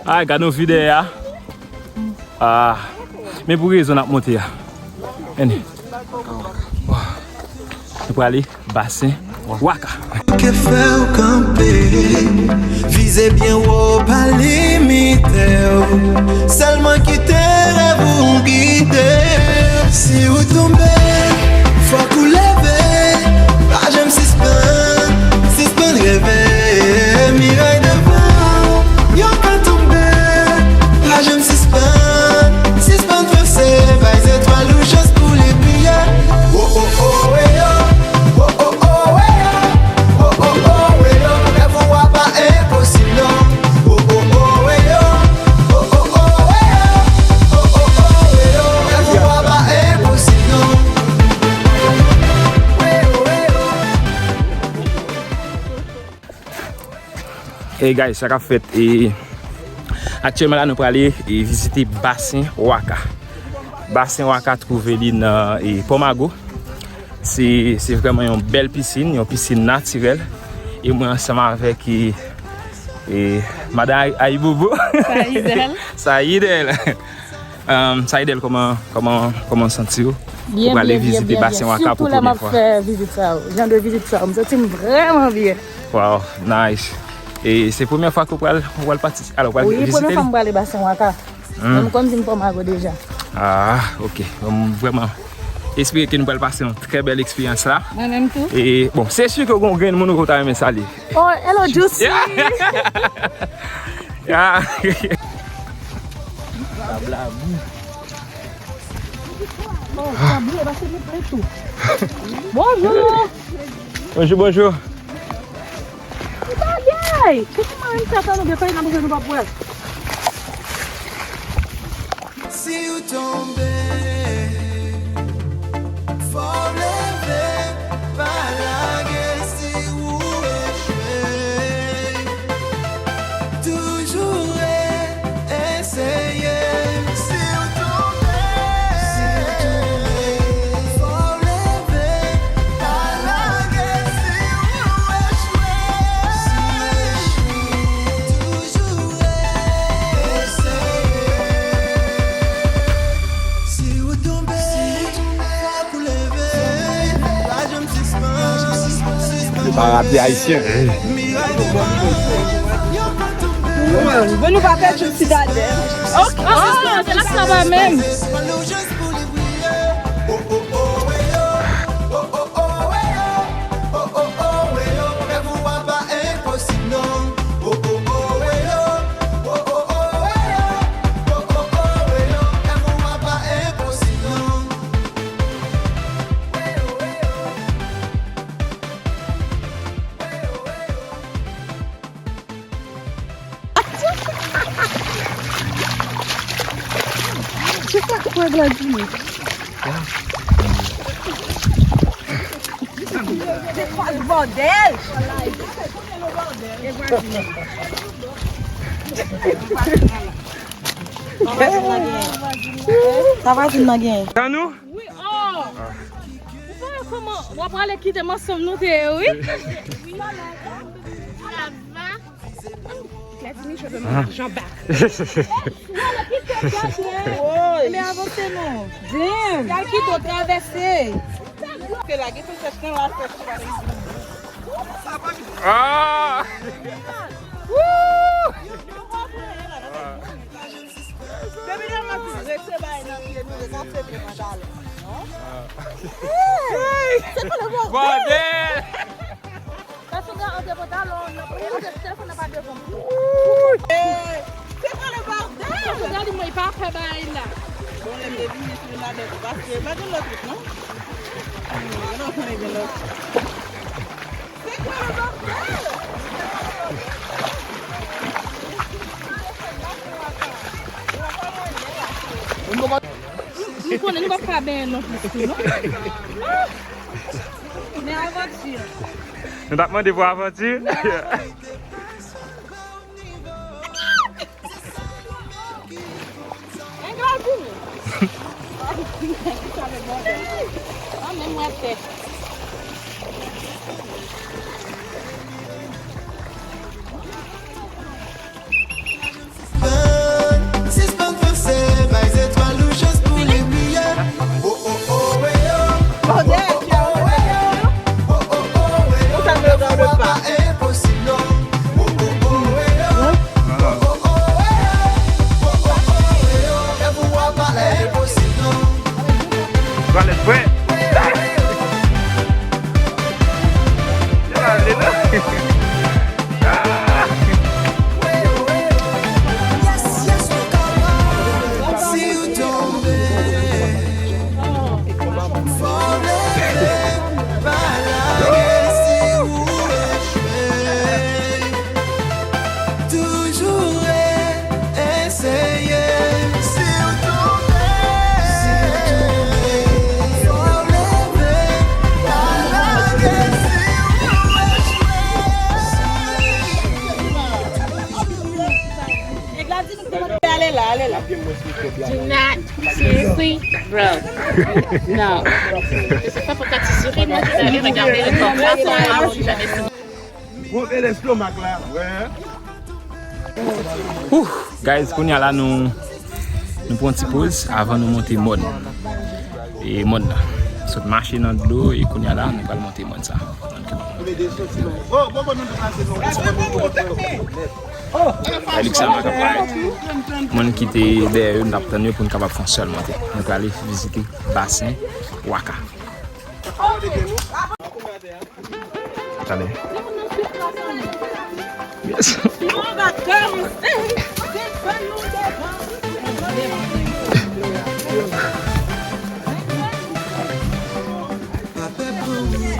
Ah, regarde nos vidéos. Ah, mais pour raison on a monté là. On peut aller bassin Waka. Que faire camper, visez bien ou pas limiter, seulement quitter vous guider. Si vous tombez, faut que vous levez, pas j'aime suspend rêver, miraille devant, y'en qu'à tomber, pas j'aime suspend forcer, va les étoiles ou chose pour les billets. Oh oh oh, hey oh. Hey guys, ça a fait et actuellement là nous pour aller visiter bassin Waka. Bassin Waka trouvé dans Pomago. C'est vraiment une belle piscine, une piscine naturelle. Et moi ensemble avec Madame Aïbobo. Saïdel. Saïdel, comment sentir-vous? Bien, pour aller bien, visiter bien, bassin bien. Waka pour Surtout la là, première fois. fait visite ça. J'ai de visite ça. Je me sens vraiment bien. Wow, nice. Et c'est la première fois que vous allez participer. Alors, vous allez Oui, visiter. première fois que je vais aller bassin Waka. Même comme si je ne pas déjà. Ah, ok. Vraiment. J'espère que nous allons passer une très belle expérience là. Moi-même tout. Et bon, c'est sûr que vous avez un monde qui va saluer. Oh, hello, Juicy. Yeah. Bonjour. Bonjour, bonjour. Hey, qu'est-ce que tu m'as dit? Tu m'as dit? Si vous tombez, faut lever, pas laguer si vous échouez. Toujours essayer. Si vous tombez, faut lever, pas laguer si vous échouez. Toujours essayer. Si vous tombez, faut vous lever, pas je me suspends. Pas rappeler haïtien. Bon, nous va faire une citadelle. Ok, c'est là que ça va même. C'est quoi quoi de la vie? C'est quoi le bordel? Ça va une magaine. C'est nous? Oui, oh! Comment? On va aller quitter ma somme, nous, oui? Mais avancez-nous. Dim! Quel qui doit traverser? Ah! Bordel! C'est quoi le bordel? Regarde-moi, il part faire bail là. Bon, les deviner sur la dette. Parce que, pas de l'autre, non? Non, on est de l'autre. C'est quoi le bordel? Nous connaissons pas bien, non? Mais aventure. Nous t'as demandé pour aventure? même moi tête. Suspend français, mais étoiles ou chance pour les billets. Oh oh oh, ouais yo. Oh, derrière, tu as Oh oh oh, ouais yo. ça ne regarde pas. Impossible, non. Oh oh oh, ouais yo. Oh oh oh, ouais yo. Oh oh oh, ouais yo. Et vous voyez pas impossible, non. Vale, fue. Si vous tombez, formez pas la guerre. Si vous échouez, toujours essayer. Si vous tombez, formez pas la guerre. Si Allez là, allez là. Do not seriously, bro. Non. Je sais pas pourquoi tu souris, moi je vais regarder le combat, je suis jamais fini. Montez l'estomac là, ouais. Guys, qu'on y a là, nous prenons une petite pause avant de monter mode. Et mode là. Cette machine dans de l'eau et qu'on y a là, nous allons monter mode ça. Alexandre Kapay. Mon qui était derrière nous attendre pour nous capable faire seul monter. Nous allons aller visiter bassin Waka. Allez. Yes. On va commencer.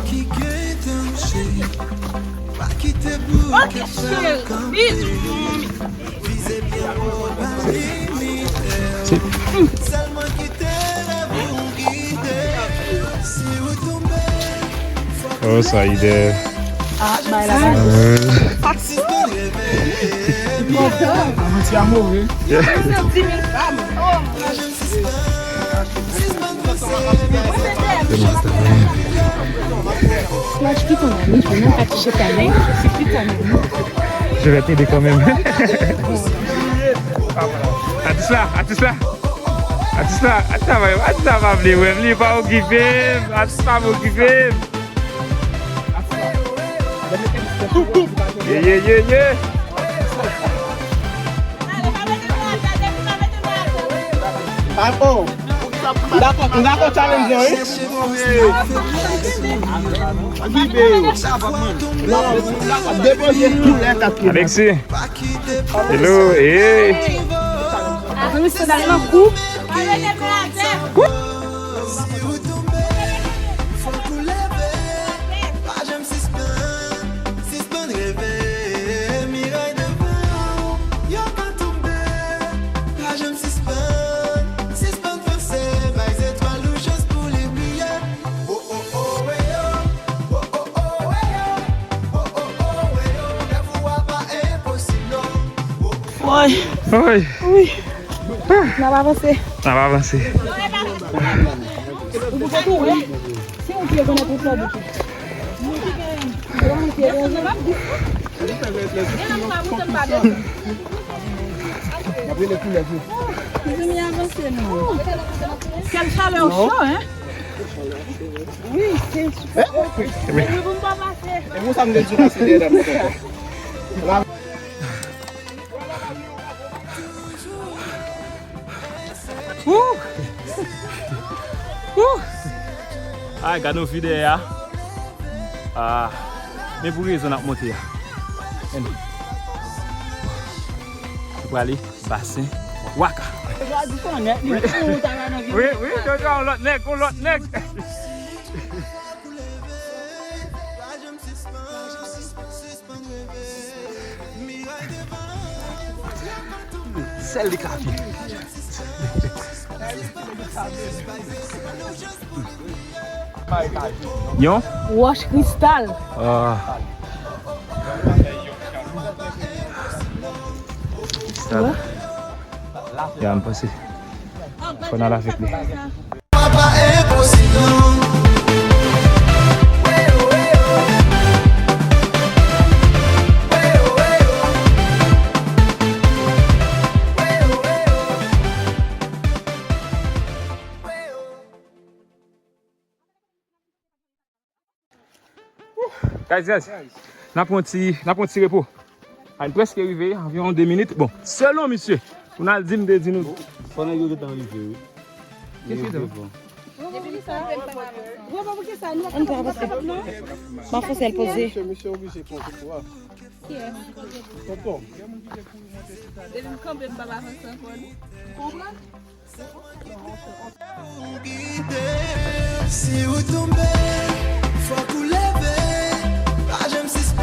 qui guette un chien, pas quitter pour Ok, chérie. Bisous. viser bien pour pas limiter. Seulement quitter la vous guider. Si vous tombez, Oh, ça y est. si vous rêvez, Moi, je suis ton ami, je vais même pas toucher ta main. Je suis plus ton ami. Je vais t'aider quand même. Atisla. Atisla va venir, il va occuper, Atisla va occuper. Yeah. Pardon. D'accord, on a un challenge, oui. Déposez tous les quatre. Alexis. Hello, hey. si vous tombez, faut que vous levez. Pas j'aime suspend rêver. Miraille devant, y'a pas tombé. Pas j'aime suspend forcer. Mais étoiles ou chance pour les billets. Oh oh oh, ouais yo. Oh oh oh, ouais yo. Oh oh oh, ouais yo. Ne vous voyez pas impossible, non. Oui. On va avancer. Ça va avancer. Si on peut connaître tout ça. Quelle chaleur chaud, hein? Oui, c'est super. Mais vous ne pouvez pas passer. Et vous, ça me dit que c'est des dames. Ah, regarde nos vidéos. Ah, mais pour raison à monter. On va aller bassin Waka. Oui, on l'autre nec. Celle des cafés. Yon? Wash cristal. Ah. Stade. Jangan pasti. Pernah lah Fikri. Pas impossible, non. Guys, n'a pas un petit repos. On est presque arrivé, environ 2 minutes. Bon, selon monsieur, on a dit nous. Pendant que tu arrivé. Qu'est-ce que c'est? Ma faut elle poser. Monsieur obligé pour pouvoir. Qui est? Tonton. Si vous tombez, faut vous lever. Ah, j'aime suspend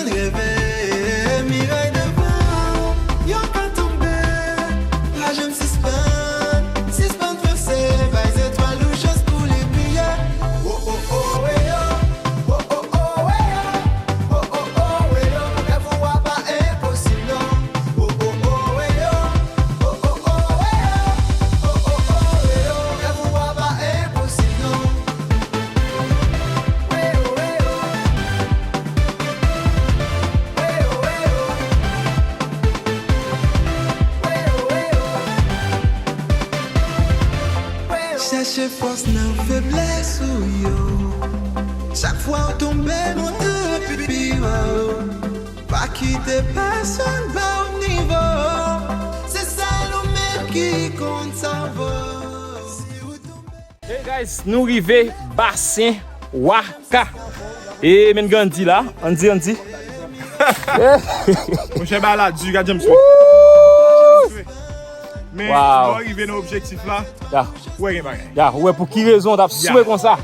rêver. Miraille devant, y'a qu'à tomber. Ah, j'aime suspend forcer. Bah, les étoiles ou chose pour les billets. Oh oh oh, ouais, oh. Oh oh oh, ouais, oh. Oh oh oh, ouais, oh. Elle vous voit pas impossible, non. Oh oh oh, ouais, oh. Oh oh oh, ouais, oh. Oh oh oh, ouais, oh. Elle vous voit pas impossible, non. Ouais, oh, ouais, oh. Ouais, oh, ouais, oh. Ouais, oh, ouais, oh. Cherchez force dans faiblesse ou yo. Chaque fois on tombe, monte plus haut. Pas quitter personne bas au niveau. C'est ça nous-mêmes qui compte s'en va. Si vous tombez. Hey guys, nous arrivons bassin Waka. Et men Gandhi là, on dit. Mon cher Bala, du gars James. Mais Wow. on va arriver dans l'objectif là. Ouais, pour qui raison t'as souhait comme ça?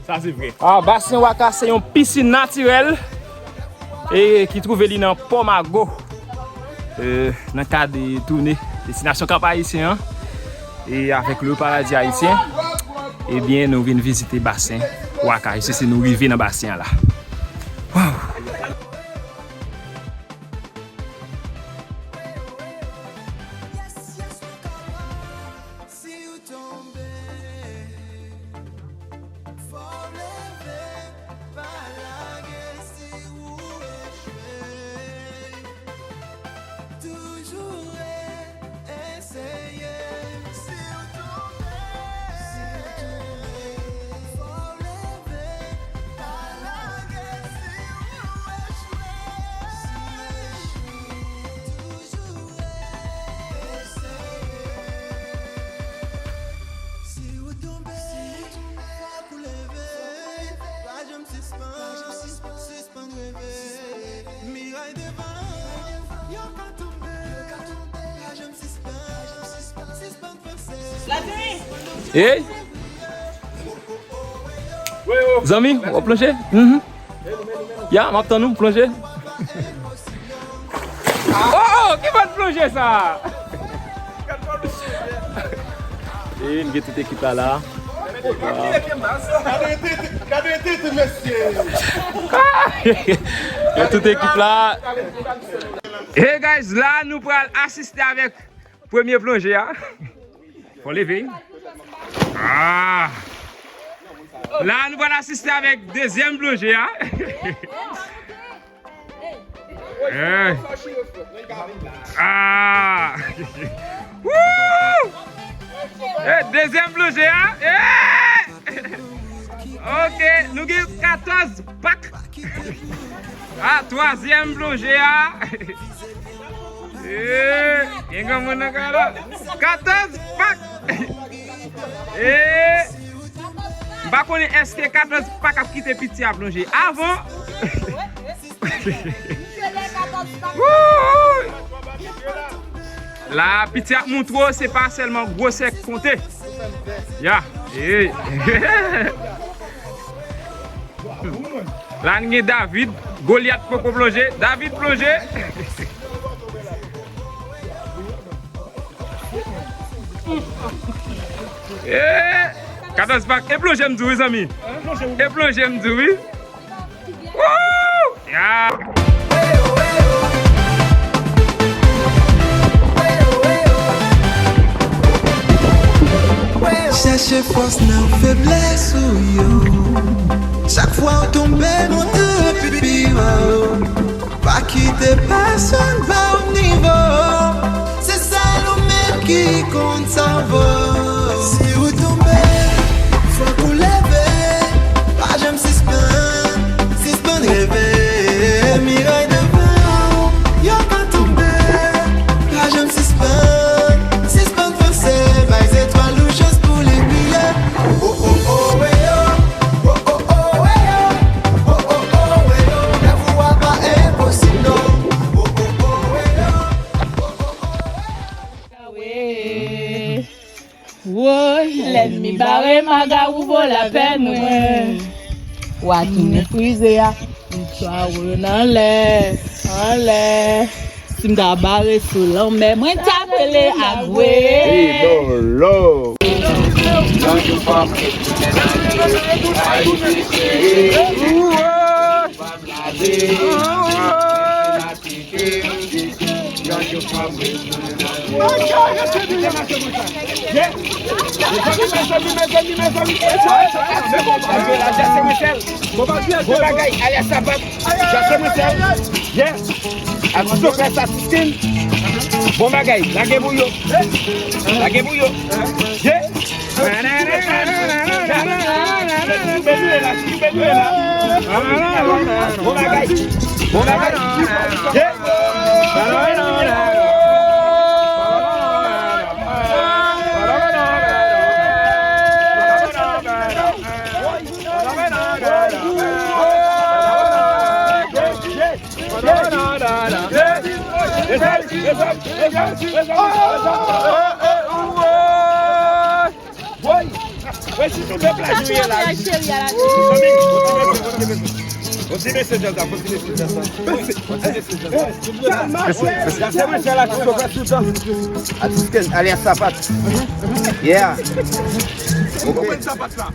Ça c'est vrai. Ah, bassin Waka, c'est une piscine naturelle et qui trouve dans Pomago. Dans le cadre de tournée destination Cap Haïtien et avec le paradis haïtien, eh bien nous venons visiter bassin Waka. Ici c'est nous arriver dans le bassin là. Wow. Si vous tombez, faut lever, pas laguer si vous échouez. Toujours essayer. Si vous tombez, faut lever, pas laguer si vous échouez. Toujours essayer. Si vous tombez, faut vous lever. Pas je me suspend rêver. Miraille devant, y'a qu'à tomber. Pas je me suspend forcer. Hey! Zami, on va plonger? Ya, m'attends nous plonger? Oh, qui va plonger ça? Et il y a toute équipe là. Cadê monsieur? Il y a toute équipe là. Hey guys, là nous pourrons assister avec premier plongée. Hein? Faut lever. Ah! Là nous pourrons assister avec deuxième plongée. Hein? Hey. Ah! Wouh! Hey, deuxième plongée. Hein? Hey! Ok, nous avons 14 packs. Ah, troisième plongée. Hein? Eh, 14 packs. Eh, je ne connais pas est-ce que 14 packs a quitté petit à plonger. Avant. La petit à montre, c'est pas seulement gros sec compté. Ya. Eh. Là, nous avons David. Goliath pour plonger. David plonger. Eh, 14 packs. Et plonger m'dou, les amis. Et plonger m'dou, oui. Wouh! Ya. Cherchez force dans faiblesse ou yo. Chaque fois on tombe, monte plus haut. Pas quitter personne bas au niveau. C'est ça nous-mêmes qui compte s'en va. Si vous tombez, faut vous lever. Pas je me suspends. baga ou vaut la peine, ouais. Ouah, tu méprisé, ya. Victoire, en l'air, en l'air. Si m'da barré sous l'homme, mais moi t'appelé à gouer. Lolo. Bon bagay, lage bouyo. Lage bouyo. Yeah. Bon bagay. Bon bagay. Ouais, si tu veux plagier là. Você vê se já dá, você vê se já dá. Já sei se ela ficou pra tudo. Ali é sapato. Yeah. Vou comprar esse sapato lá.